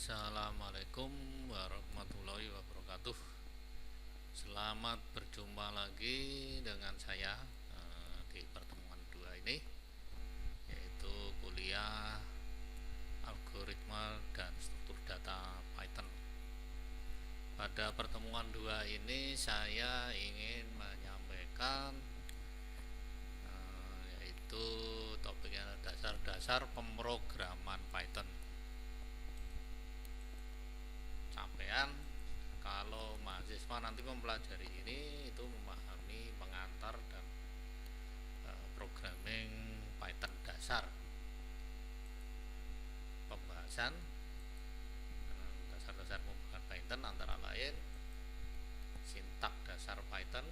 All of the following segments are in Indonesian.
Assalamualaikum warahmatullahi wabarakatuh. Selamat berjumpa lagi dengan saya di pertemuan 2 ini, yaitu kuliah algoritma dan struktur data Python. Pada pertemuan 2 ini saya ingin menyampaikan yaitu topiknya dasar-dasar pemrograman Python. Sampean kalau mahasiswa nanti mempelajari ini itu memahami pengantar dan programming Python dasar. Pembahasan dasar-dasar pemrograman Python antara lain sintak dasar Python,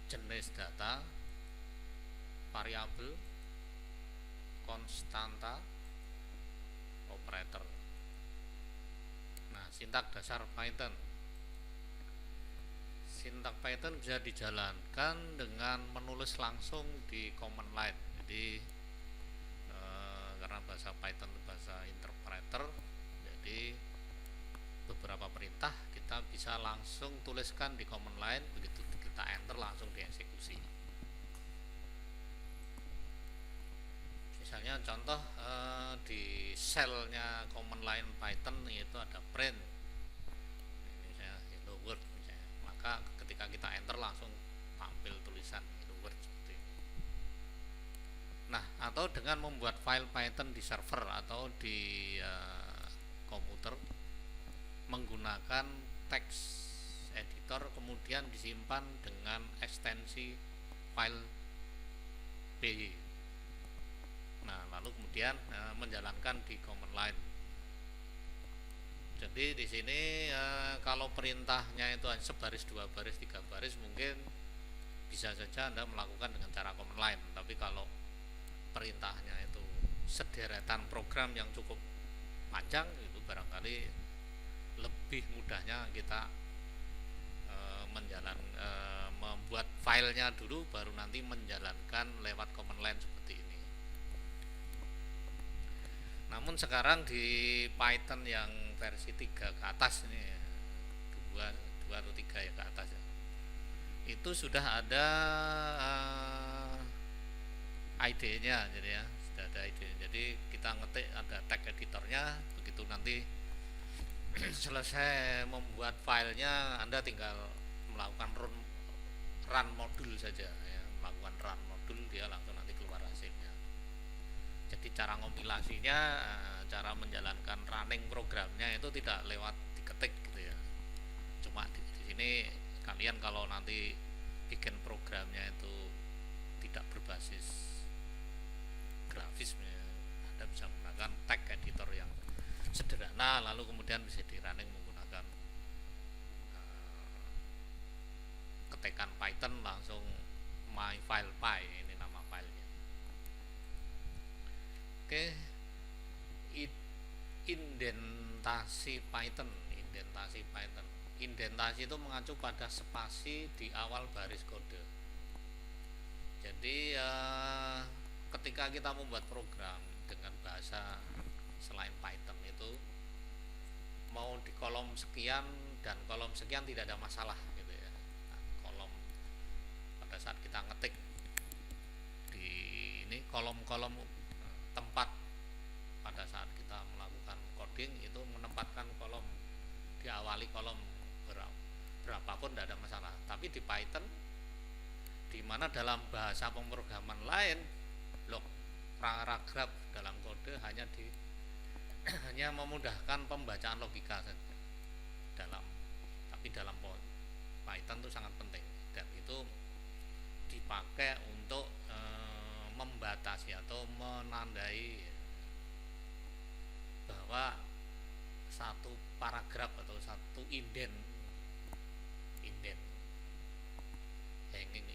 jenis data, variabel, konstanta, operator. Nah, sintak dasar Python. Sintak Python bisa dijalankan dengan menulis langsung di command line. Jadi karena bahasa Python itu bahasa interpreter, jadi beberapa perintah kita bisa langsung tuliskan di command line, begitu kita enter langsung dieksekusi. Misalnya contoh di shellnya command line Python itu ada print, ini misalnya hello world misalnya, maka ketika kita enter langsung tampil tulisan hello world seperti ini. Nah, atau dengan membuat file Python di server atau di komputer menggunakan text editor, kemudian disimpan dengan ekstensi file py. Nah, lalu kemudian menjalankan di command line. Jadi di sini kalau perintahnya itu sebaris, 2 baris, 3 baris, mungkin bisa saja Anda melakukan dengan cara command line. Tapi kalau perintahnya itu sederetan program yang cukup panjang, itu barangkali lebih mudahnya kita membuat filenya dulu, baru nanti menjalankan lewat command line seperti ini. Namun sekarang di Python yang versi 3 ke atas ini, 2 atau 3 ya ke atas ya, itu sudah ada IDE-nya, jadi ya sudah ada IDE. Jadi kita ngetik, ada tag editornya, begitu nanti selesai membuat filenya, Anda tinggal melakukan run modul saja ya, melakukan run modul, dia langsung nanti keluar hasilnya. Jadi cara kompilasinya, cara menjalankan running programnya itu tidak lewat diketik gitu ya. Cuma di sini kalian kalau nanti bikin programnya itu tidak berbasis grafis, Anda bisa menggunakan tag editor yang sederhana, lalu kemudian bisa di running menggunakan ketekan Python langsung myfilepy, ini nama filenya. Oke, indentasi Python. Indentasi itu mengacu pada spasi di awal baris kode. Jadi ketika kita membuat program dengan bahasa selain Python itu, mau di kolom sekian dan kolom sekian tidak ada masalah gitu ya. Nah, kolom pada saat kita ngetik di ini kolom-kolom tempat pada saat kita melakukan coding itu menempatkan kolom, diawali kolom berapapun tidak ada masalah. Tapi di Python, di mana dalam bahasa pemrograman lain blok paragraf dalam kode hanya memudahkan pembacaan logika saja tapi dalam Python itu sangat penting, dan itu dipakai untuk membatasi atau menandai bahwa satu paragraf atau satu hanging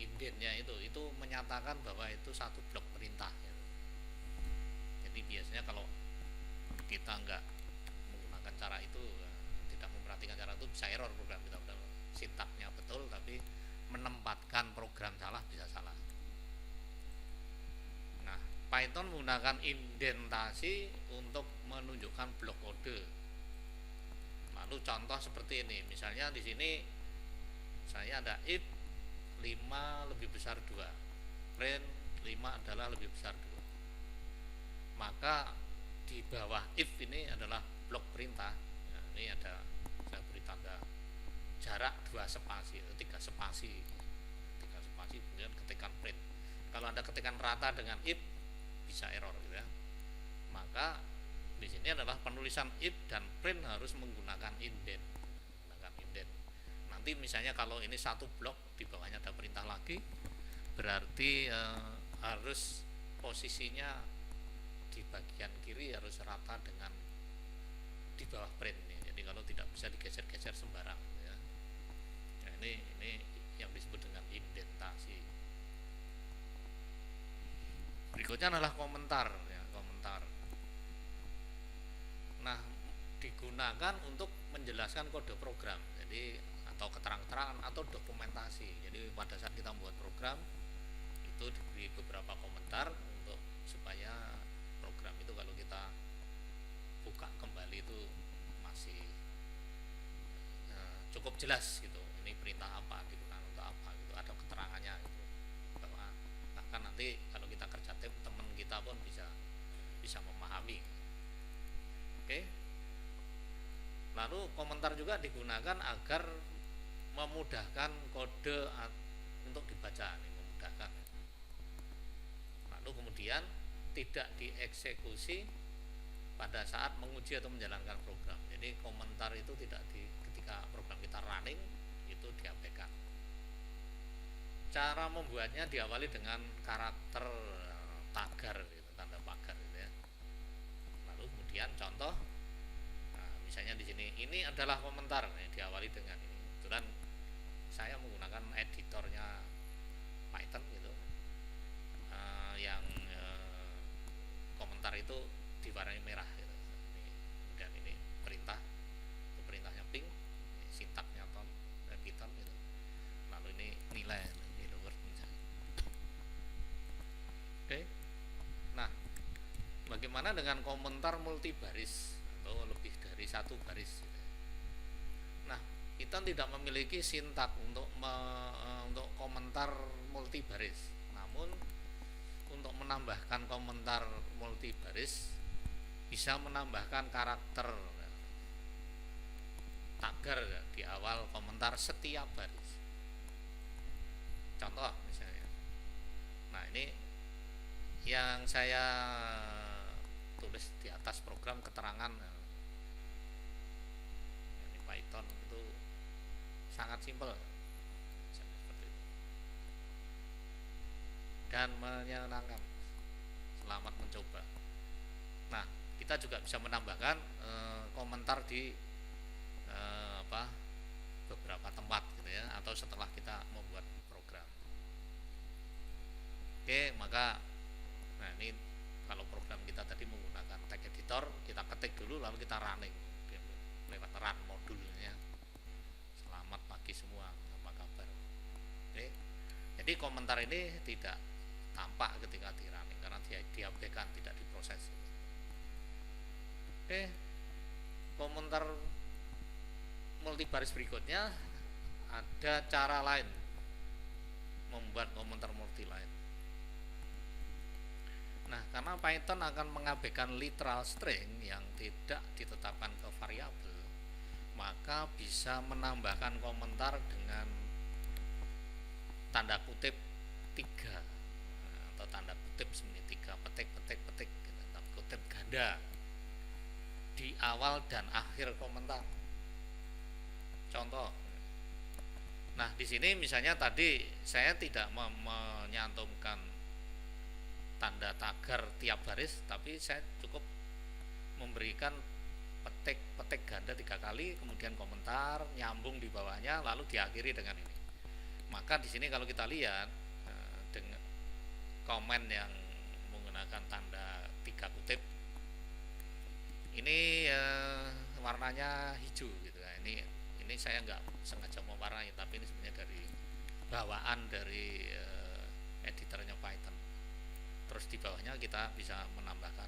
indentnya itu menyatakan bahwa itu satu blok perintah ya. Jadi biasanya kalau kita nggak menggunakan cara itu, tidak memperhatikan cara itu, bisa error program kita. Sintaknya betul tapi menempatkan program salah, bisa salah. Nah, Python menggunakan indentasi untuk menunjukkan blok kode. Lalu contoh seperti ini, misalnya di sini saya ada if 5 lebih besar 2, print 5 adalah lebih besar 2. Maka di bawah if ini adalah blok perintah. Nah, ini ada, saya beri tanda jarak 2 spasi, 3 spasi, kemudian ketikkan print. Kalau Anda ketikkan rata dengan if bisa error gitu ya. Maka di sini adalah penulisan if dan print harus menggunakan indent. Nanti misalnya kalau ini satu blok di bawahnya ada perintah lagi, berarti harus posisinya di bagian kiri harus rata dengan di bawah print nih. Jadi kalau tidak bisa digeser-geser sembarang ya. Nah, ini yang disebut dengan indentasi. Berikutnya adalah komentar ya, komentar. Nah, digunakan untuk menjelaskan kode program. Jadi atau keterangan-keterangan atau dokumentasi. Jadi pada saat kita membuat program itu diberi beberapa komentar untuk supaya program itu kalau kita buka kembali itu masih cukup jelas gitu. Ini perintah apa, digunakan untuk apa gitu, ada keterangannya gitu. Bahkan nanti kalau kita kerja tim, teman kita pun bisa memahami. Oke. Lalu komentar juga digunakan agar memudahkan kode untuk dibaca, memudahkan. Lalu kemudian tidak dieksekusi pada saat menguji atau menjalankan program. Jadi komentar itu tidak ketika program kita running itu diabaikan. Cara membuatnya diawali dengan karakter tagar gitu, tanda pagar gitu ya. Lalu kemudian contoh, nah, misalnya di sini ini adalah komentar, diawali dengan ini. Kebetulan saya menggunakan editornya Python gitu, yang komentar itu diwarnai merah gitu. Dan ini perintah, itu perintahnya pink, sintaknya Python gitu. Lalu ini nilai hello world misalnya. Oke. Nah, bagaimana dengan komentar multibaris atau lebih dari satu baris gitu. Nah, Python tidak memiliki sintak untuk komentar multibaris. Namun untuk menambahkan komentar multibaris bisa menambahkan karakter tagar di awal komentar setiap baris. Contoh misalnya. Nah, ini yang saya tulis di atas program keterangan. Ini Python itu sangat simpel seperti itu dan menyenangkan. Selamat mencoba. Nah, kita juga bisa menambahkan komentar di beberapa tempat gitu ya, atau setelah kita membuat program. Oke, maka nah ini kalau program kita tadi menggunakan tag editor, kita ketik dulu lalu kita running lewat run modulnya. Selamat pagi semua, apa kabar? Oke. Jadi komentar ini tidak tampak ketika di running karena dia diabaikan, tidak diproses. Oke. Komentar multibaris berikutnya ada cara lain membuat komentar multi lain. Nah, karena Python akan mengabaikan literal string yang tidak ditetapkan ke variabel, maka bisa menambahkan komentar dengan tanda kutip 3 atau tanda kutip seperti 3 petik tanda kutip ganda di awal dan akhir komentar. Contoh. Nah, di sini misalnya tadi saya tidak menyantumkan tanda tagar tiap baris, tapi saya cukup memberikan petik ganda 3 kali, kemudian komentar nyambung di bawahnya, lalu diakhiri dengan ini. Maka di sini kalau kita lihat dengan komen yang menggunakan tanda 3 kutip, ini warnanya hijau gitu ya. Ini saya nggak sengaja mewarnai, tapi ini sebenarnya dari bawaan dari editornya Python. Terus di bawahnya kita bisa menambahkan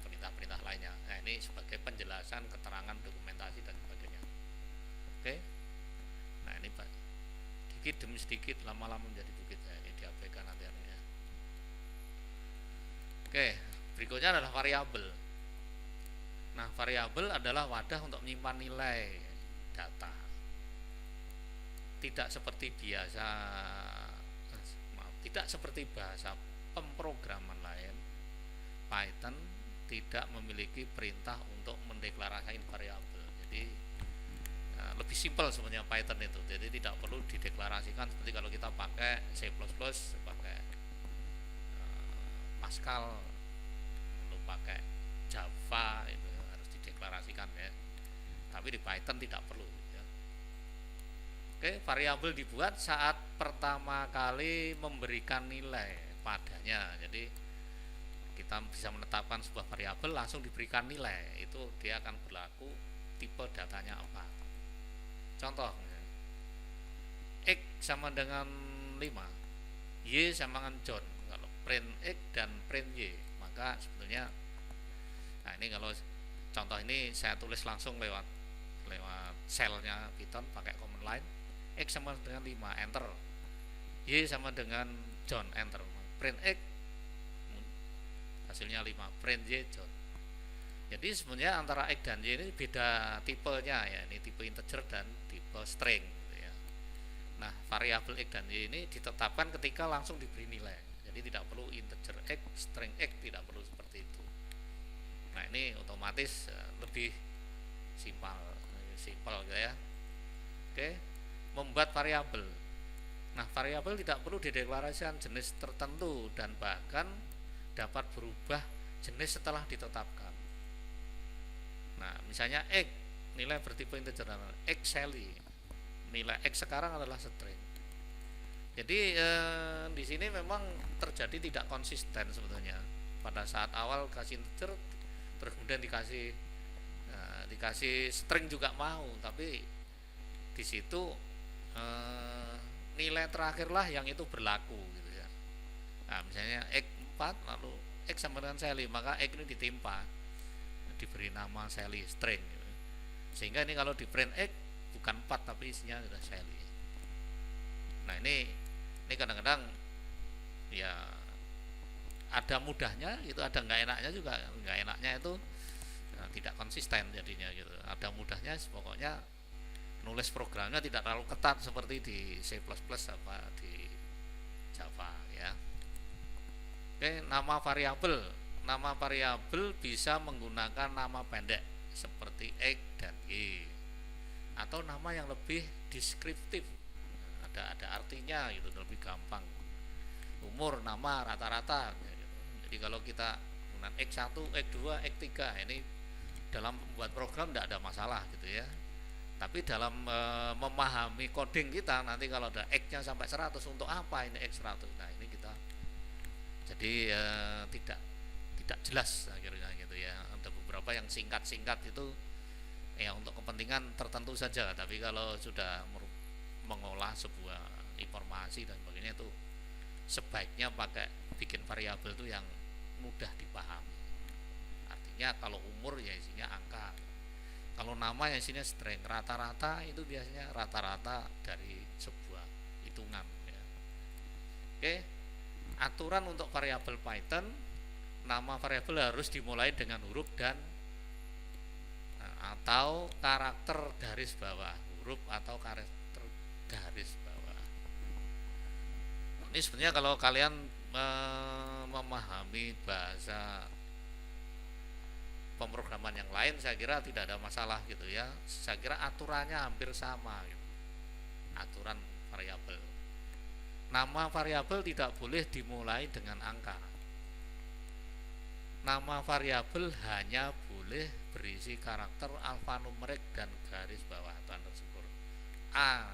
perintah-perintah lain ini sebagai penjelasan, keterangan, dokumentasi dan sebagainya. Oke. Nah ini Pak, sedikit demi sedikit lama-lama menjadi bukit ya, ini diabaikan nanti ya. Oke, berikutnya adalah variabel. Nah variabel adalah wadah untuk menyimpan nilai data. Tidak seperti biasa, tidak seperti bahasa pemrograman lain, Python tidak memiliki perintah untuk mendeklarasikan variabel. Jadi lebih simpel sebenarnya Python itu. Jadi tidak perlu dideklarasikan seperti kalau kita pakai C++, pakai Pascal, lalu pakai Java itu harus dideklarasikan ya. Tapi di Python tidak perlu. Ya. Oke, variabel dibuat saat pertama kali memberikan nilai padanya. Jadi kita bisa menetapkan sebuah variabel langsung diberikan nilai, itu dia akan berlaku tipe datanya apa. Contoh, X sama dengan 5, Y sama dengan John. Kalau print X dan print Y, maka sebetulnya, nah ini kalau contoh ini saya tulis langsung lewat cell-nya Python pakai command line. X sama dengan 5, enter. Y sama dengan John, enter. Print X, hasilnya 5, print Y, John. Jadi sebenarnya antara X dan Y ini beda tipenya ya, ini tipe integer dan tipe string gitu ya. Nah variabel X dan Y ini ditetapkan ketika langsung diberi nilai, jadi tidak perlu integer X, string X, tidak perlu seperti itu. Nah ini otomatis lebih simpel gitu ya. Oke, membuat variabel. Nah variabel tidak perlu dideklarasikan jenis tertentu dan bahkan dapat berubah jenis setelah ditetapkan. Nah, misalnya X nilai bertipe integer, X Sally, nilai X sekarang adalah string. Jadi di sini memang terjadi tidak konsisten sebetulnya. Pada saat awal kasih integer, terus kemudian dikasih string juga mau, tapi di situ nilai terakhirlah yang itu berlaku gitu ya. Nah, misalnya X 4 lalu X sama dengan Sally, maka X ini ditimpa, diberi nama Sally string gitu. Sehingga ini kalau di print X bukan 4 tapi isinya sudah Sally. Nah ini kadang-kadang ya ada mudahnya itu, ada nggak enaknya juga. Nggak enaknya itu tidak konsisten jadinya gitu. Ada mudahnya, pokoknya nulis programnya tidak terlalu ketat seperti di C++ apa di Java ya. Oke, nama variabel bisa menggunakan nama pendek seperti X dan Y, atau nama yang lebih deskriptif, ada artinya gitu, lebih gampang. Umur, nama, rata-rata gitu. Jadi kalau kita menggunakan X1, X2, X3 ini dalam membuat program tidak ada masalah gitu ya. Tapi dalam memahami coding kita, nanti kalau ada X-nya sampai 100, untuk apa ini X100? Nah ini kita jadi tidak jelas akhirnya gitu ya. Ada beberapa yang singkat-singkat itu ya untuk kepentingan tertentu saja, tapi kalau sudah mengolah sebuah informasi dan sebagainya itu sebaiknya pakai bikin variabel itu yang mudah dipahami. Artinya kalau umur ya isinya angka, kalau nama ya isinya string, rata-rata itu biasanya rata-rata dari sebuah hitungan ya. Oke, aturan untuk variabel Python, nama variabel harus dimulai dengan huruf dan atau karakter garis bawah, huruf atau karakter garis bawah. Ini sebenarnya kalau kalian memahami bahasa pemrograman yang lain, saya kira tidak ada masalah gitu ya. Saya kira aturannya hampir sama gitu. Aturan variabel. Nama variabel tidak boleh dimulai dengan angka. Nama variabel hanya boleh berisi karakter alfanumerik dan garis bawah atau underscore. A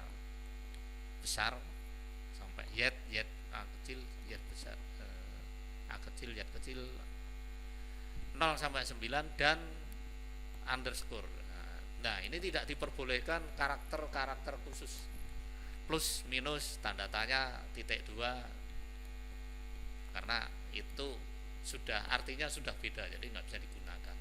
besar sampai Y A kecil, Y besar, A kecil, Y kecil, 0 sampai 9 dan underscore. Nah, ini tidak diperbolehkan karakter-karakter khusus. Plus, minus, tanda tanya, titik 2. Karena itu sudah artinya sudah beda, jadi nggak bisa digunakan.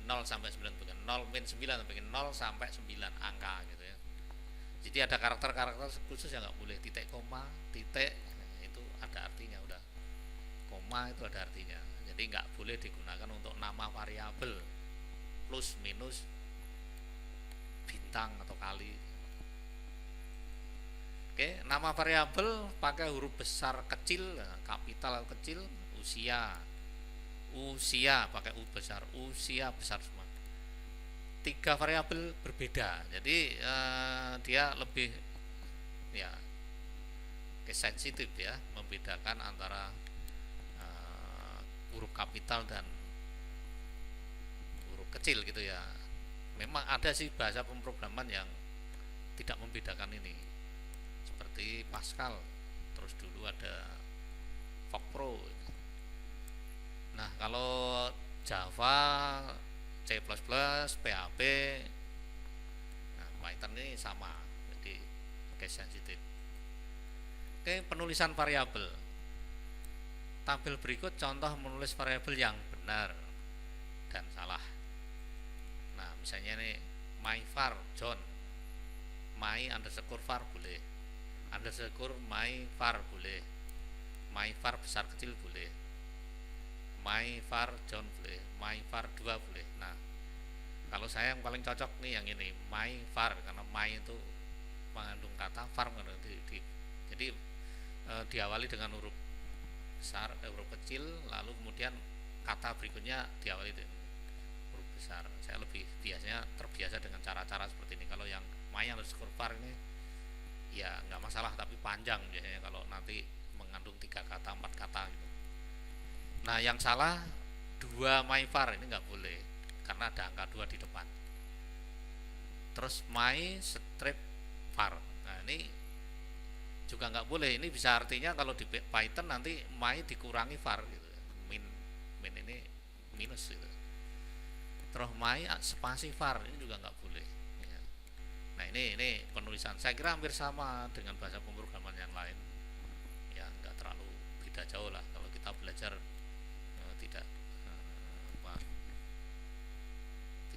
0 sampai 9 bukan 0 min 9 tapi 0 sampai 9 angka gitu ya. Jadi ada karakter-karakter khusus yang nggak boleh, titik koma, titik itu ada artinya udah, koma itu ada artinya. Jadi nggak boleh digunakan untuk nama variabel plus minus bintang atau kali. Oke, nama variabel pakai huruf besar kecil, kapital kecil, usia pakai u besar, usia besar semua. 3 variabel berbeda, jadi dia lebih ya sensitif ya, membedakan antara huruf kapital dan huruf kecil gitu ya. Memang ada sih bahasa pemrograman yang tidak membedakan ini, seperti Pascal, terus dulu ada Fortran. Nah kalau Java, C++, PHP, nah, Python ini sama, jadi case sensitif. Oke, penulisan variabel. Tampil berikut contoh menulis variabel yang benar dan salah. Nah misalnya nih myvar John, my underscore var boleh, underscore myvar boleh, myvar besar kecil boleh, myvar John boleh, myvar 2 boleh. Nah kalau saya yang paling cocok nih yang ini myvar, karena my itu mengandung kata, var jadi diawali dengan huruf besar, huruf kecil, lalu kemudian kata berikutnya diawali dengan huruf besar. Saya lebih terbiasa dengan cara-cara seperti ini. Kalau yang my underscore var ini ya nggak masalah, tapi panjang biasanya kalau nanti mengandung 3 kata 4 kata gitu. Nah yang salah 2 my var ini nggak boleh karena ada angka 2 di depan. Terus my strip var, nah ini juga nggak boleh. Ini bisa artinya kalau di Python nanti my dikurangi var gitu, min ini minus gitu. Terus my spasi var ini juga nggak boleh ya. Nah ini penulisan saya kira hampir sama dengan bahasa pemrograman yang lain ya, nggak terlalu beda jauh lah kalau kita belajar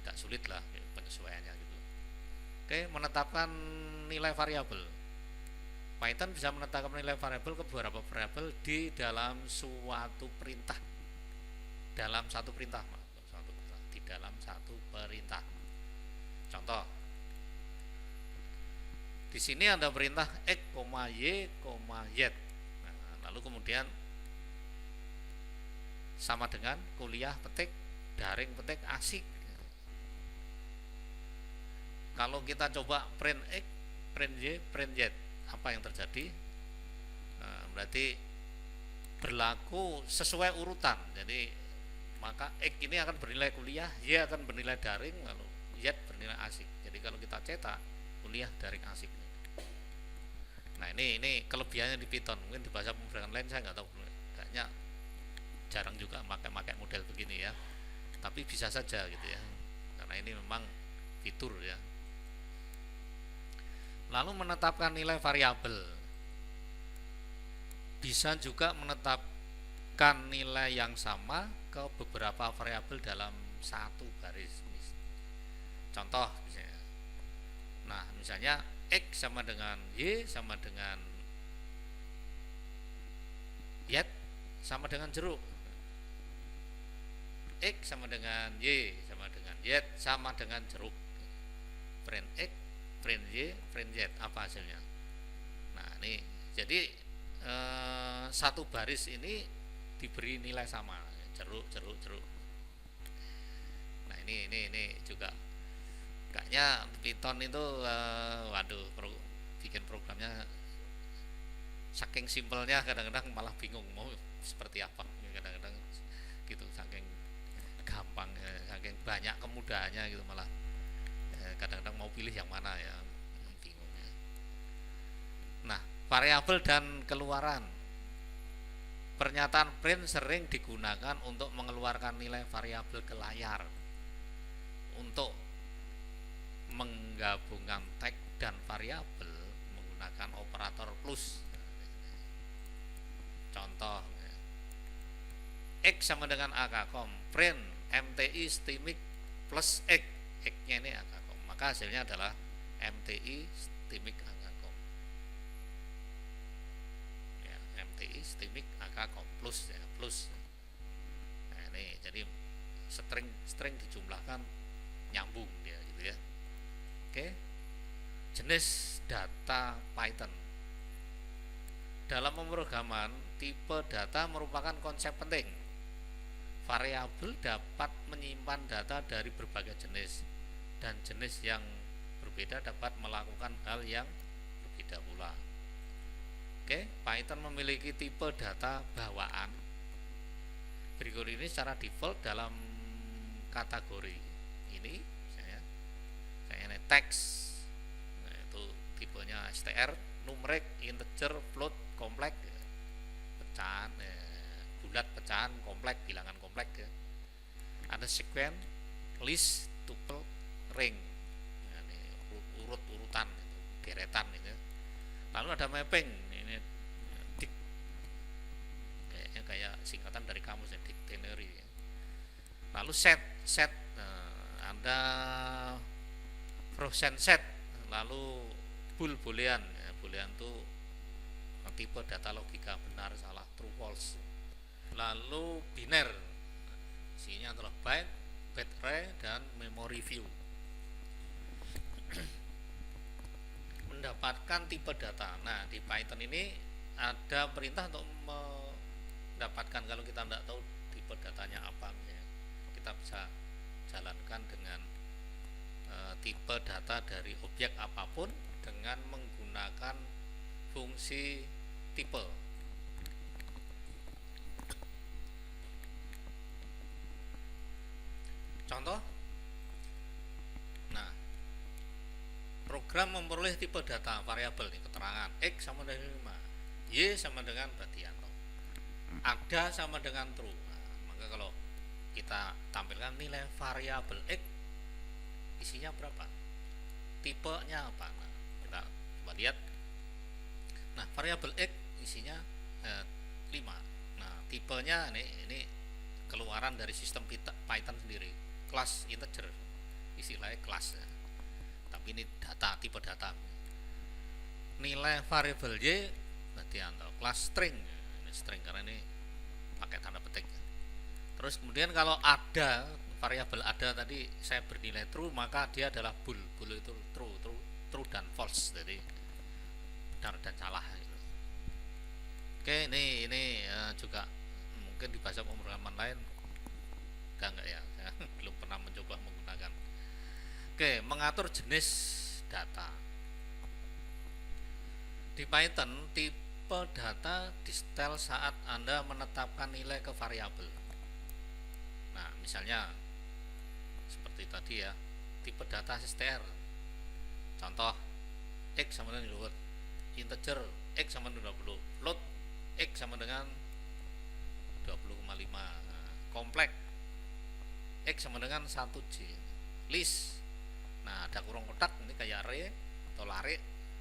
tidak sulit lah penyesuaiannya gitu. Oke, menetapkan nilai variabel. Python bisa menetapkan nilai variabel ke beberapa variabel di dalam suatu perintah. Dalam satu perintah, di dalam satu perintah. Contoh, di sini ada perintah x, y, z. Nah, lalu kemudian sama dengan kuliah petik, daring petik, asik. Kalau kita coba print x, print y, print z, apa yang terjadi? Nah, berarti berlaku sesuai urutan. Jadi maka x ini akan bernilai kuliah, y akan bernilai daring, lalu z bernilai asik. Jadi kalau kita cetak kuliah, daring, asik. Nah ini kelebihannya di Python. Mungkin di bahasa pemrograman lain saya nggak tahu, kayaknya jarang juga pakai model begini ya. Tapi bisa saja gitu ya, karena ini memang fitur ya. Lalu menetapkan nilai variabel, bisa juga menetapkan nilai yang sama ke beberapa variabel dalam satu baris. Contoh misalnya, nah misalnya x sama dengan y sama dengan z sama dengan jeruk, x sama dengan y sama dengan z sama dengan jeruk. Print x, print y, print z, apa hasilnya? Nah ini jadi satu baris ini diberi nilai sama, jeruk. Nah ini juga kayaknya Python itu bikin programnya saking simpelnya kadang-kadang malah bingung mau seperti apa, kadang-kadang gitu, saking gampang, saking banyak kemudahannya gitu, malah kadang-kadang mau pilih yang mana ya, bingung ya. Nah variabel dan keluaran. Pernyataan print sering digunakan untuk mengeluarkan nilai variabel ke layar. Untuk menggabungkan teks dan variabel menggunakan operator plus. Contoh, x sama dengan ak, print mti stimic plus X, X-nya ini angka kom, maka hasilnya adalah MTI stimik angka kom. Ya, MTI stimik angka kom plus ya, plus. Nah, ini jadi string dijumlahkan nyambung dia gitu ya. Oke. Jenis data Python. Dalam pemrograman, tipe data merupakan konsep penting. Variabel dapat menyimpan data dari berbagai jenis, dan jenis yang berbeda dapat melakukan hal yang berbeda pula. Oke, Python memiliki tipe data bawaan. Berikut ini secara default dalam kategori ini, misalnya ini teks, nah, itu tipenya str, numeric, integer, float, kompleks, pecahan, bulat, pecahan, kompleks, bilangan kompleks ya. Ada sequence, list, tuple, ring, nah, ini urutan, deretan itu. Lalu ada mapping, ini dik, kayaknya kayak singkatan dari kamus ya, dictionary ya. Lalu set, ada frozen set, lalu boolean ya, boolean itu tipe data logika benar salah true false. Lalu biner, isinya adalah byte, array, dan memory view. Mendapatkan tipe data. Nah, di Python ini ada perintah untuk mendapatkan, kalau kita tidak tahu tipe datanya apa, misalnya, kita bisa jalankan dengan tipe data dari objek apapun dengan menggunakan fungsi tipe. Contoh, nah, program memperoleh tipe data variabel, keterangan X sama dengan 5, Y sama dengan Badianto, ada sama dengan true. Nah, maka kalau kita tampilkan nilai variabel X, isinya berapa, tipenya apa, nah, kita coba lihat. Nah, variabel X isinya 5. Nah, tipenya ini keluaran dari sistem Python sendiri, kelas integer, istilahnya kelas ya. Tapi ini data, tipe data. Nilai variabel Y berarti kelas string, ini string karena ini pakai tanda petik. Terus kemudian kalau ada variabel ada tadi saya bernilai true, maka dia adalah bool itu true dan false, jadi benar dan salah gitu. Oke, ini juga mungkin di bahasa pemrograman lain enggak ya, saya belum pernah mencoba menggunakan. Oke, mengatur jenis data. Di Python, tipe data di-setel saat Anda menetapkan nilai ke variabel. Nah, misalnya seperti tadi ya, tipe data str. Contoh, X sama dengan integer, X sama dengan 20, float, X sama dengan 20,5, kompleks, X sama dengan 1J, list. Nah, ada kurung kotak, ini kayak array atau lari,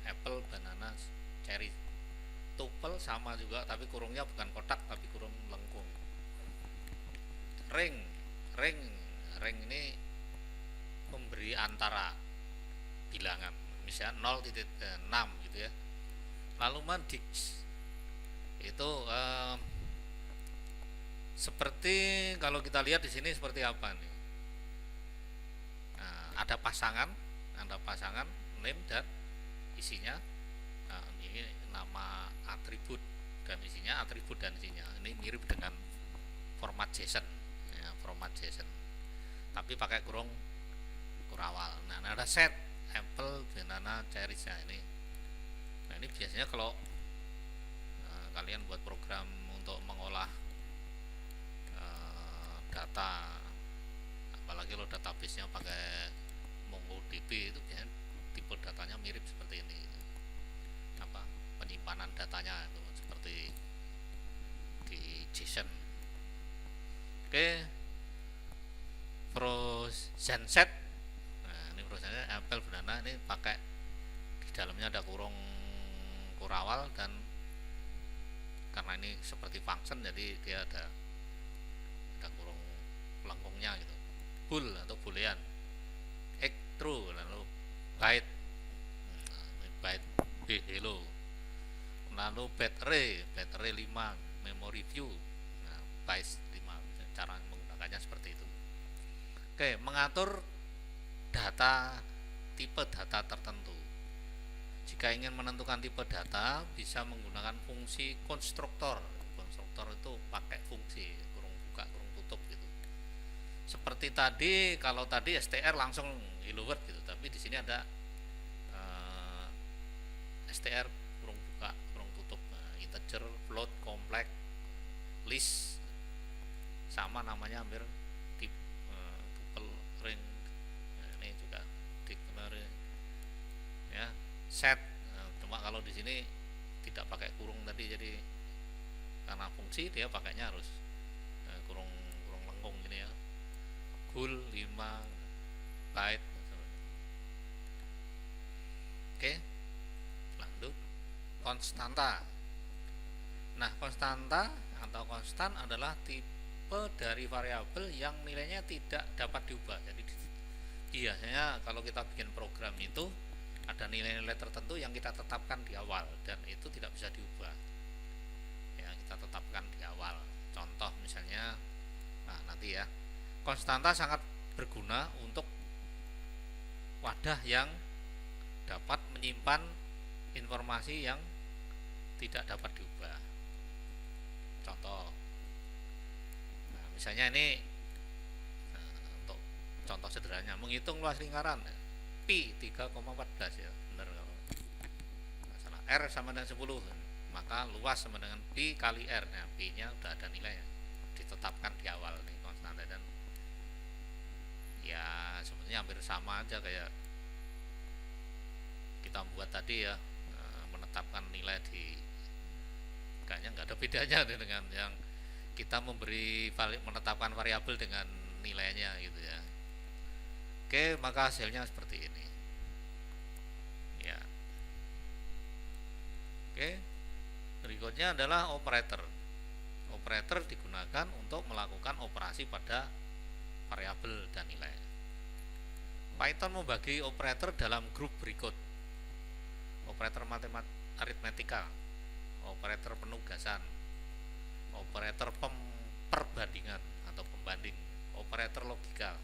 apple, banana, cherry. Tuple sama juga, tapi kurungnya bukan kotak tapi kurung lengkung. Ring ini memberi antara bilangan, misalnya 0,6 gitu ya. Lalu mandix itu seperti kalau kita lihat di sini seperti apa nih? Nah, ada pasangan name dan isinya. Nah, ini nama atribut dan isinya, atribut dan isinya. Ini mirip dengan format JSON, ya, format JSON. Tapi pakai kurung kurawal. Nah, ada set, apple, banana, cherry ini. Nah, ini biasanya kalau kalian buat program untuk mengolah data, apalagi kalau database-nya pakai MongoDB, itu biasanya tipe datanya mirip seperti ini, apa, penyimpanan datanya itu seperti di JSON. Oke, frozen set. Nah, ini frozen apple, banana, ini pakai di dalamnya ada kurung kurawal, dan karena ini seperti function jadi dia ada kurung lengkungnya gitu. bool atau boolean, X true, lalu byte, byte B hello, lalu byte array 5 memory view, nah, byte 5, cara menggunakannya seperti itu. Oke, mengatur data, tipe data tertentu. Jika ingin menentukan tipe data, bisa menggunakan fungsi konstruktor. Konstruktor itu pakai fungsi kurung buka kurung tutup gitu. Seperti tadi, kalau tadi str langsung hello world gitu, tapi di sini ada str kurung buka kurung tutup, integer, float, complex, list, sama namanya hampir tuple, ring. Nah, ini juga dictionary ya, set. Cuma kalau di sini tidak pakai kurung tadi, jadi karena fungsi dia pakainya harus kurung lengkung ini ya, bool 5 byte. Oke, lanjut konstanta. Nah, konstanta atau konstan adalah tipe dari variabel yang nilainya tidak dapat diubah. Jadi biasanya kalau kita bikin program itu ada nilai-nilai tertentu yang kita tetapkan di awal dan itu tidak bisa diubah. Ya, kita tetapkan di awal. Contoh misalnya, nah nanti ya, konstanta sangat berguna untuk wadah yang dapat menyimpan informasi yang tidak dapat diubah. Contoh, nah misalnya ini, untuk contoh sederhananya, menghitung luas lingkaran pi 3,14 ya, benar kalau masalah r sama dengan 10, maka luas sama dengan pi kali r. Nah, pi nya udah ada nilai, ditetapkan di awal nih konstanta, dan ya sebenarnya hampir sama aja kayak kita buat tadi ya, menetapkan nilai di, kayaknya nggak ada bedanya dengan yang kita menetapkan variabel dengan nilainya gitu ya. Oke, maka hasilnya seperti ini ya. Oke, berikutnya adalah operator. Operator digunakan untuk melakukan operasi pada variabel dan nilai. Python membagi operator dalam grup berikut: operator aritmetika, operator penugasan, operator perbandingan atau pembanding, operator logika,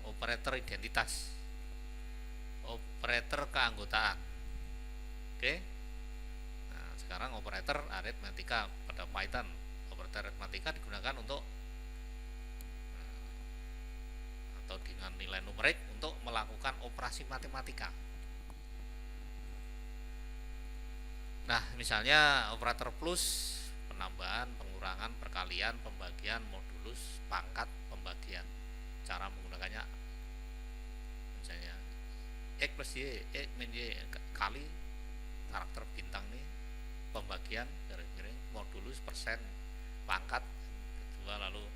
operator identitas, operator keanggotaan. Oke. Nah, sekarang operator aritmetika pada Python. Operator aritmetika digunakan untuk atau dengan nilai numerik untuk melakukan operasi matematika. Nah, misalnya operator plus, penambahan, pengurangan, perkalian, pembagian, modulus, pangkat, pembagian. Cara menggunakannya misalnya x plus y, x min y kali karakter bintang nih, pembagian garis miring, modulus persen, pangkat kedua, lalu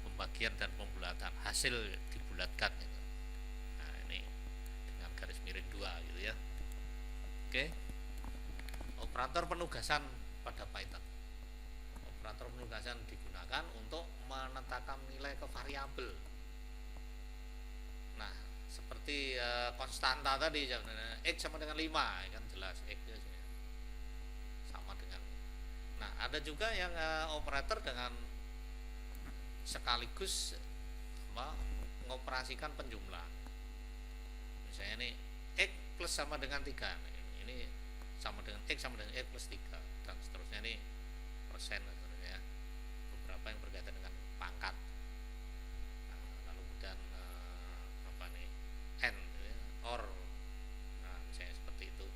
pembagian dan pembulatan, hasil dibulatkan gitu. Nah, ini dengan garis miring 2 gitu ya. Oke. Operator penugasan pada Python. Operator penugasan digunakan untuk menetapkan nilai ke variabel. Nah, seperti konstanta tadi, x sama dengan 5 kan jelas x sama dengan. Nah, ada juga yang operator dengan sekaligus mengoperasikan penjumlahan. Misalnya ini x plus sama dengan 3. Ini sama dengan x sama dengan x plus 3 dan seterusnya, ini persen ya. Beberapa yang berkaitan dengan pangkat. Nah, lalu kemudian apa nih, n ya, or. Nah, misalnya seperti itu.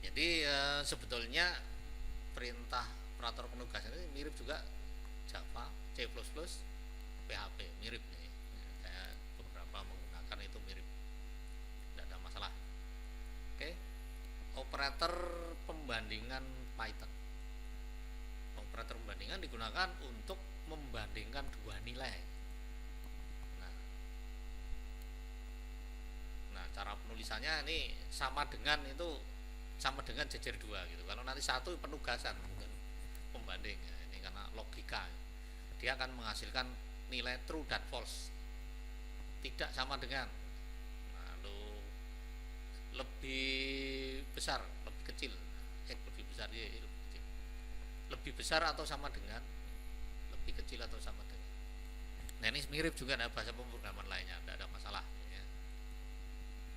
Jadi sebetulnya perintah operator penugasan ini mirip juga Java, C++, PHP, mirip nih. Saya beberapa menggunakan itu mirip, tidak ada masalah. Oke. Operator pembandingan Python. Operator pembandingan digunakan untuk membandingkan dua nilai. Nah, cara penulisannya ini sama dengan jejer 2 gitu. Kalau nanti satu penugasan bukan pembanding ya, ini karena logika. Di dia akan menghasilkan nilai true dan false, tidak sama dengan, lalu lebih besar, lebih kecil, lebih besar, lebih kecil, lebih besar atau sama dengan, lebih kecil atau sama dengan. Nah ini mirip juga dengan bahasa pemrograman lainnya, tidak ada masalah ya.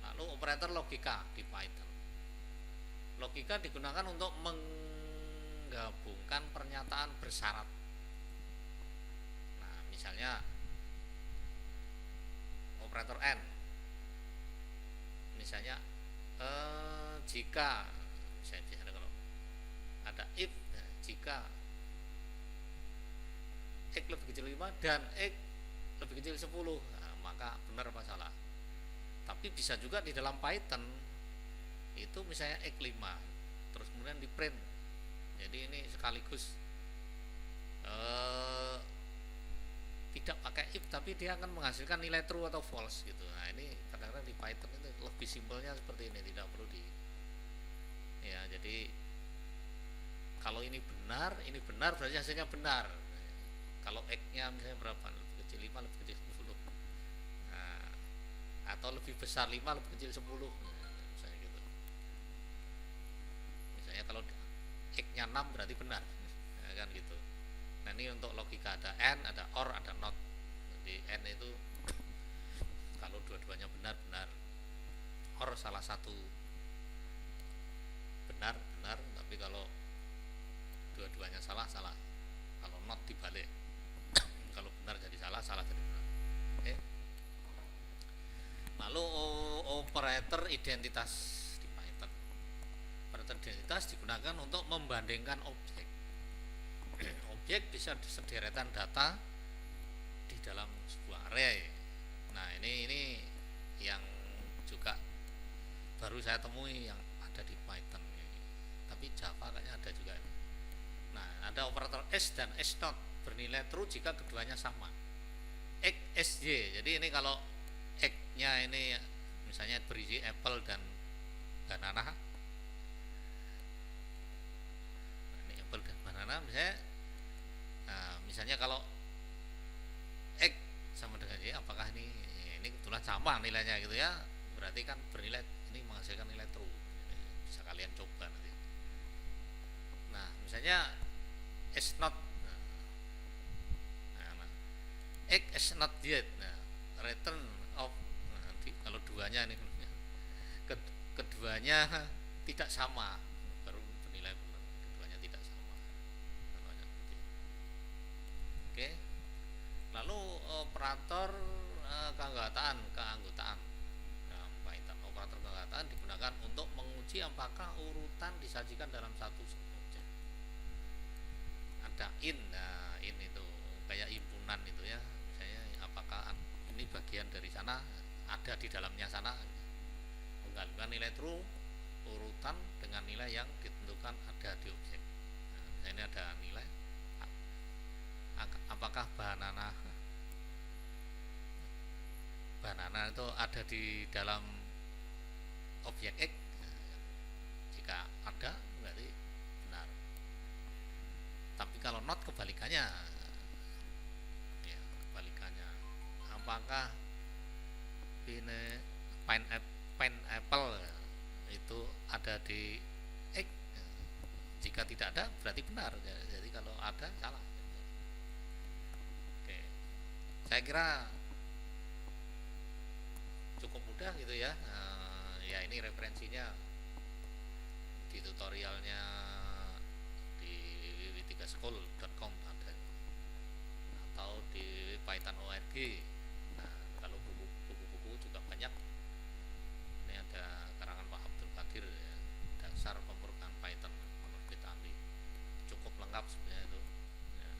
Lalu operator logika di Python, logika digunakan untuk menggabungkan pernyataan bersyarat. Nah misalnya operator N, misalnya jika misalnya kalau ada if, nah, jika X lebih kecil 5 dan X lebih kecil 10, nah, maka benar apa salah. Tapi bisa juga di dalam Python itu misalnya X 5 terus kemudian di print, jadi ini sekaligus tidak pakai if tapi dia akan menghasilkan nilai true atau false gitu. Nah ini kadang-kadang di Python itu lebih simpelnya seperti ini, tidak perlu di ya, jadi kalau ini benar berarti hasilnya benar. Kalau X nya misalnya berapa, lebih kecil 5 lebih kecil 10, nah, atau lebih besar 5 lebih kecil 10, nah, misalnya gitu. Misalnya kalau X nya 6 berarti benar, nah, kan gitu. Nah ini untuk logika, ada AND, ada OR, ada NOT. Jadi AND itu kalau dua-duanya benar, OR salah satu benar, tapi kalau dua-duanya salah, kalau NOT dibalik, kalau benar jadi salah jadi benar. Oke. Lalu operator identitas di Python, operator identitas digunakan untuk membandingkan objek. Objek bisa sederetan data di dalam sebuah array. Nah ini yang juga baru saya temui yang ada di Python, tapi Java kayaknya ada juga. Nah ada operator S dan S not bernilai true jika keduanya sama, X, SY. Jadi ini kalau X nya ini misalnya berisi apple dan banana, ini apple dan banana misalnya kalau X sama dengan Y, apakah ini kebetulan sama nilainya gitu ya, berarti kan bernilai, ini menghasilkan nilai true. Bisa kalian coba nanti. Nah misalnya S not, X is not yet, nah, return of, nanti kalau duanya ini keduanya tidak sama, baru bernilai benar, keduanya tidak sama. Oke. Lalu operator keanggotaan dalam Python, operator keanggotaan digunakan untuk menguji apakah urutan disajikan dalam satu objek. Ada in, nah in itu kayak himpunan itu ya, apakah ini bagian dari sana, ada di dalamnya sana, menggabungkan nilai true urutan dengan nilai yang ditentukan ada di objek. Nah, ini ada nilai apakah banana itu ada di dalam objek X. Jika ada berarti benar, tapi kalau not kebalikannya, apakah ini pineapple itu ada di X. Jika tidak ada berarti benar, jadi kalau ada salah. Oke, saya kira cukup mudah gitu ya. Ya ini referensinya di tutorialnya di www.3school.com ada, atau di python.org. Nah, kalau buku-buku juga banyak. Ini ada karangan Pak Abdul Qadir ya, dasar pemrograman Python menurut Pitani, cukup lengkap sebenarnya itu ya.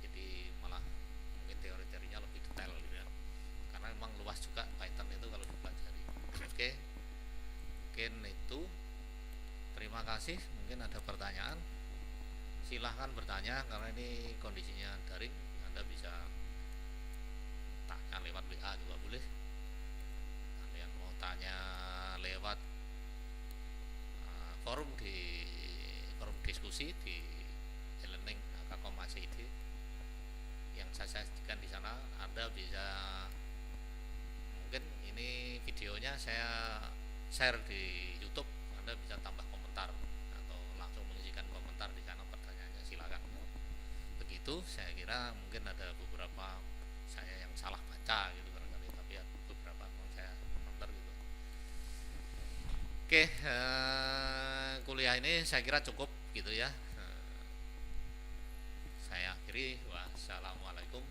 Jadi malah mungkin teori-teorinya lebih detail gitu ya, karena memang luas juga Python itu kalau dipelajari. Oke, mungkin itu. Terima kasih. Mungkin ada pertanyaan, silahkan bertanya, karena ini kondisinya daring, Anda bisa tanya lewat WA juga boleh. Kalian mau tanya lewat forum diskusi di e-learning.com.id, share di YouTube, Anda bisa tambah komentar atau langsung mengisikan komentar di sana pertanyaannya, silakan. Begitu, saya kira mungkin ada beberapa saya yang salah baca gitu barangkali, tapi ya beberapa memang saya counter gitu. Oke, kuliah ini saya kira cukup gitu ya. Saya akhiri, wassalamualaikum